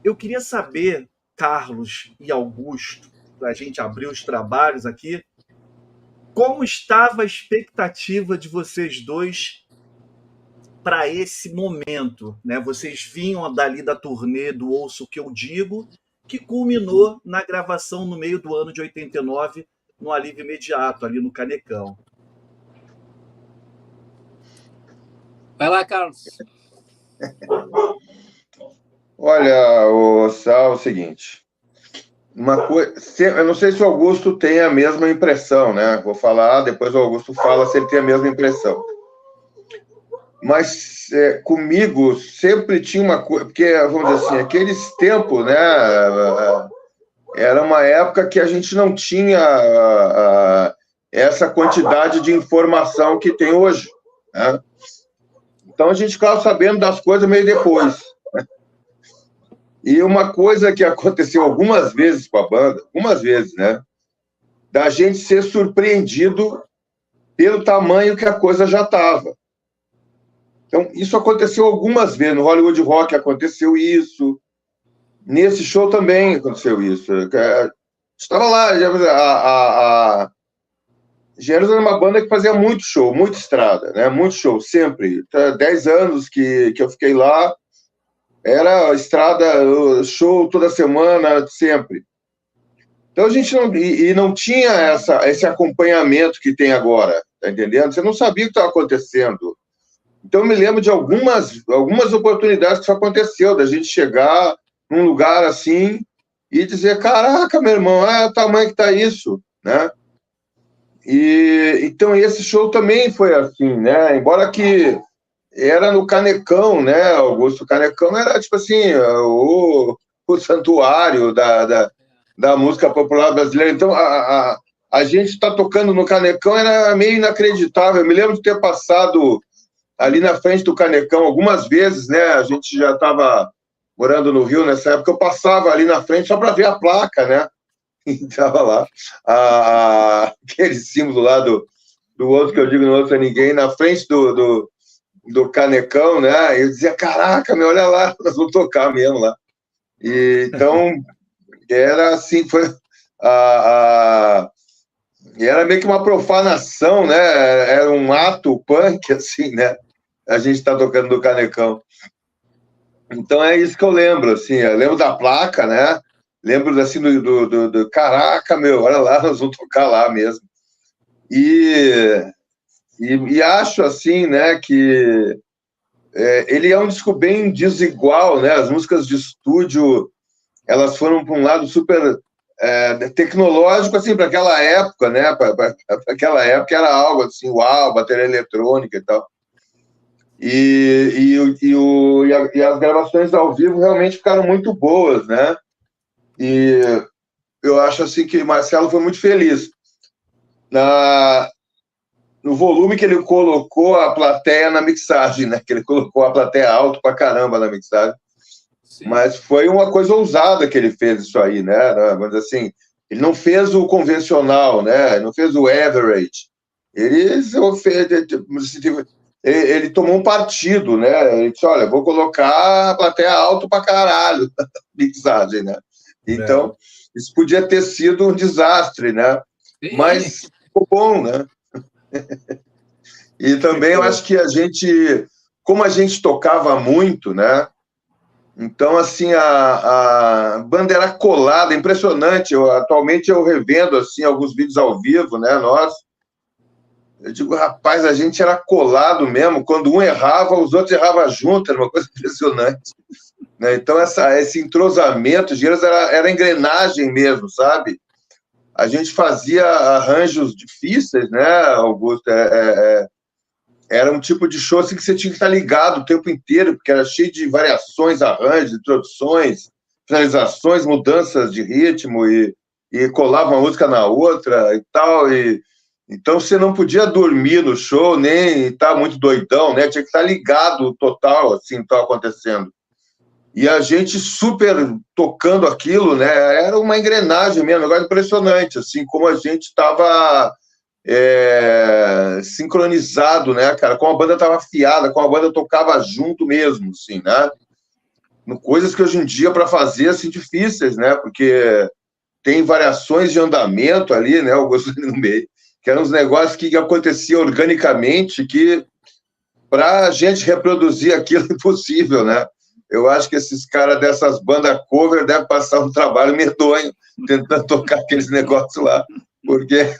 Eu queria saber, Carlos e Augusto, para a gente abrir os trabalhos aqui, como estava a expectativa de vocês dois para esse momento, né? Vocês vinham dali da turnê do Ouço o que eu digo, que culminou na gravação no meio do ano de 89, no Alívio Imediato, ali no Canecão. Vai lá, Carlos. Olha, o Sal, é o seguinte. Uma coisa, eu não sei se o Augusto tem a mesma impressão, né? Vou falar, depois o Augusto fala se ele tem a mesma impressão. Mas comigo sempre tinha uma coisa, porque, vamos dizer assim, aqueles tempos, né? Era uma época que a gente não tinha essa quantidade de informação que tem hoje, né? Então a gente ficava sabendo das coisas meio depois. E uma coisa que aconteceu algumas vezes com a banda, algumas vezes, né? Da gente ser surpreendido pelo tamanho que a coisa já estava. Então, isso aconteceu algumas vezes. No Hollywood Rock aconteceu isso. Nesse show também aconteceu isso. Estava lá. A Gêneros era uma banda que fazia muito show, muita estrada, né? Muito show, sempre. 10 anos que eu fiquei lá. Era estrada, show toda semana, sempre. Então a gente não tinha esse acompanhamento que tem agora, tá entendendo? Você não sabia o que estava acontecendo. Então eu me lembro de algumas oportunidades que isso aconteceu, da gente chegar num lugar assim e dizer, caraca, meu irmão, o tamanho que tá isso, né? E então esse show também foi assim, né? Embora que era no Canecão, né, Augusto? O Canecão era, tipo assim, o santuário da música popular brasileira. Então, a gente está tocando no Canecão era meio inacreditável. Eu me lembro de ter passado ali na frente do Canecão algumas vezes, né? A gente já estava morando no Rio nessa época. Eu passava ali na frente só para ver a placa, né? E estava lá aquele símbolo lá do outro que eu digo, não outro é ninguém, na frente do Canecão, né? Eu dizia, caraca, meu, olha lá, nós vamos tocar mesmo lá. E, então, era assim, foi era meio que uma profanação, né? Era um ato punk, assim, né? A gente está tocando do Canecão. Então, é isso que eu lembro, assim, eu lembro da placa, né? Lembro, assim, do caraca, meu, olha lá, nós vamos tocar lá mesmo. E acho, assim, né, que ele é um disco bem desigual, né? As músicas de estúdio, elas foram para um lado super tecnológico, assim, para aquela época, né? Para aquela época era algo assim, uau, bateria eletrônica e tal. E as gravações ao vivo realmente ficaram muito boas, né? E eu acho, assim, que Marcelo foi muito feliz. No volume que ele colocou a plateia na mixagem, né? Que ele colocou a plateia alto pra caramba na mixagem. Sim. Mas foi uma coisa ousada que ele fez isso aí, né? Mas assim, ele não fez o convencional, né? Ele não fez o average. Ele tomou um partido, né? Ele disse, olha, vou colocar a plateia alto pra caralho na mixagem, né? Então, isso podia ter sido um desastre, né? Sim. Mas ficou bom, né? E também eu acho que como a gente tocava muito, né? Então, assim, a banda era colada, impressionante. Atualmente eu revendo, assim, alguns vídeos ao vivo, né? Eu digo, rapaz, a gente era colado mesmo. Quando um errava, os outros erravam junto. Era uma coisa impressionante. Né? Então, esse entrosamento, era engrenagem mesmo, sabe? A gente fazia arranjos difíceis, né, Augusto? Era um tipo de show assim, que você tinha que estar ligado o tempo inteiro, porque era cheio de variações, arranjos, introduções, finalizações, mudanças de ritmo, e colava uma música na outra e tal. Então você não podia dormir no show, nem estar muito doidão, né? Tinha que estar ligado total, assim, o que estava acontecendo. E a gente super tocando aquilo, né? Era uma engrenagem mesmo, um negócio impressionante, assim, como a gente estava sincronizado, né, cara? Como a banda estava afiada, como a banda tocava junto mesmo, assim, né? coisas que hoje em dia, para fazer, assim, difíceis, né? Porque tem variações de andamento ali, né, Augusto, no meio, que eram uns negócios que aconteciam organicamente, que para a gente reproduzir aquilo é impossível, né? Eu acho que esses caras dessas bandas cover devem passar um trabalho medonho tentando tocar aqueles negócios lá, porque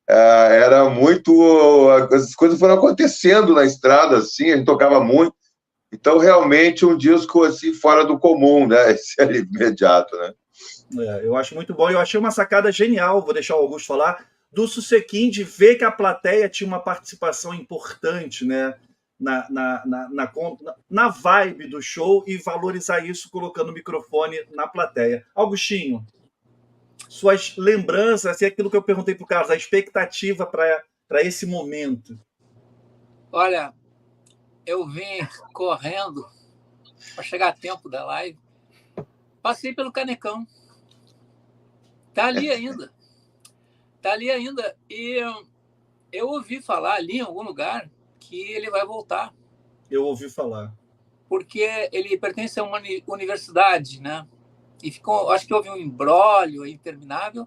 era muito... As coisas foram acontecendo na estrada, assim, a gente tocava muito. Então, realmente, um disco assim, fora do comum, né? Esse Alívio Imediato, né? Eu acho muito bom. Eu achei uma sacada genial, vou deixar o Augusto falar, do Susequim, de ver que a plateia tinha uma participação importante, né? Na vibe do show e valorizar isso colocando o microfone na plateia. Augustinho, suas lembranças, e aquilo que eu perguntei para o Carlos, a expectativa para esse momento. Olha, eu vim correndo para chegar a tempo da live, passei pelo Canecão. Tá ali ainda. E eu ouvi falar ali em algum lugar que ele vai voltar. Eu ouvi falar. Porque ele pertence a uma universidade, né? E ficou, acho que houve um imbróglio interminável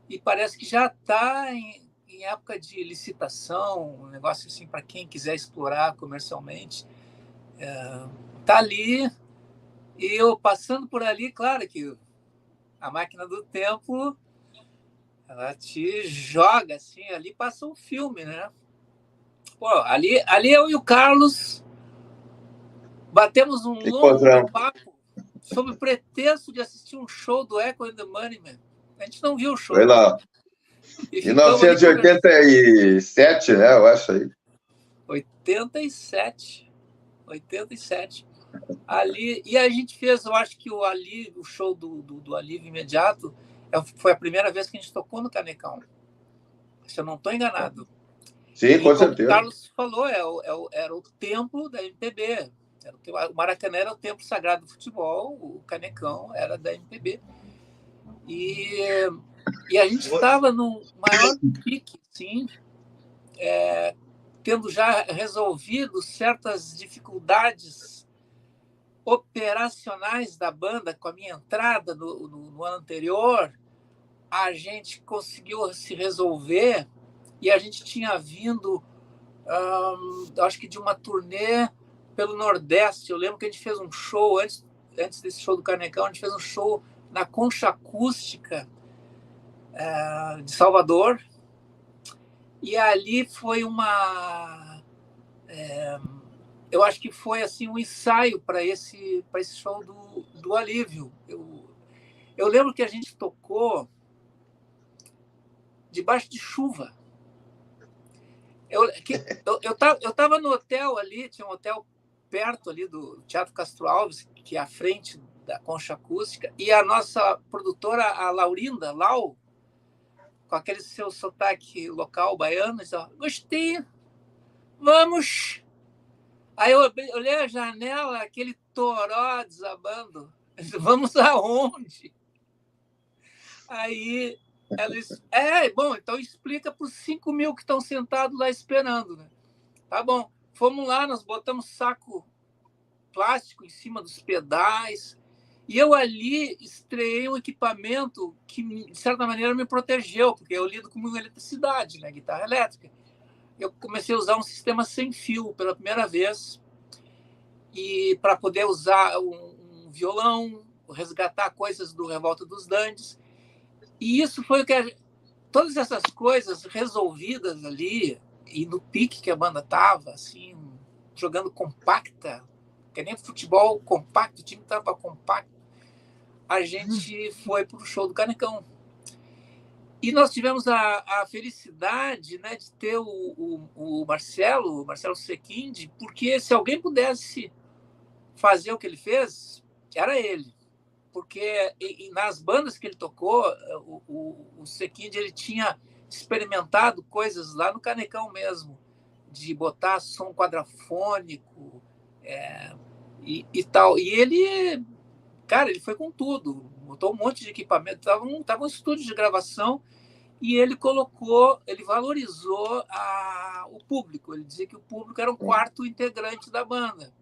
e parece que já está em época de licitação, um negócio assim para quem quiser explorar comercialmente. Tá ali, e eu passando por ali, claro que a máquina do tempo, ela te joga assim, ali passa um filme, né? Pô, ali eu e o Carlos batemos um longo papo sob o pretexto de assistir um show do Echo and the Moneymen. A gente não viu o show. Foi lá. 1987, né? Eu acho aí. 87. Ali, e a gente fez, eu acho que o show do Alívio Imediato foi a primeira vez que a gente tocou no Canecão. Se eu não estou enganado. Sim, com certeza. O Carlos falou, era o templo da MPB. O Maracanã era o templo sagrado do futebol, o Canecão era da MPB. E a gente estava no maior pique, sim, tendo já resolvido certas dificuldades operacionais da banda com a minha entrada no ano anterior. A gente conseguiu se resolver e a gente tinha vindo, acho que de uma turnê pelo Nordeste. Eu lembro que a gente fez um show, antes desse show do Canecão, a gente fez um show na Concha Acústica de Salvador. E ali foi eu acho que foi assim um ensaio para esse show do Alívio. Eu lembro que a gente tocou debaixo de chuva. Eu estava no hotel ali, tinha um hotel perto ali do Teatro Castro Alves, que é à frente da Concha Acústica, e a nossa produtora, a Laurinda, Lau, com aquele seu sotaque local baiano, disse: Agostinho, vamos. Aí eu olhei a janela, aquele toró desabando. Disse, vamos aonde? Aí ela disse, bom, então explica para os 5 mil que estão sentados lá esperando, né? Tá bom. Fomos lá, nós botamos saco plástico em cima dos pedais, e eu ali estreiei um equipamento que, de certa maneira, me protegeu, porque eu lido com eletricidade, né? Guitarra elétrica. Eu comecei a usar um sistema sem fio pela primeira vez, e para poder usar um violão, resgatar coisas do Revolta dos Dandes. E isso foi o que todas essas coisas resolvidas ali, e no pique que a banda estava, assim, jogando compacta, que nem futebol compacto, o time estava compacto, a gente foi para o show do Canecão. E nós tivemos a felicidade, né, de ter o Marcelo Sequinde, porque se alguém pudesse fazer o que ele fez, era ele. Porque nas bandas que ele tocou, o Sequinde, ele tinha experimentado coisas lá no Canecão mesmo, de botar som quadrafônico e tal. E ele, cara, ele foi com tudo, botou um monte de equipamento, tava um estúdio de gravação, e ele valorizou o público. Ele dizia que o público era um quarto integrante da banda.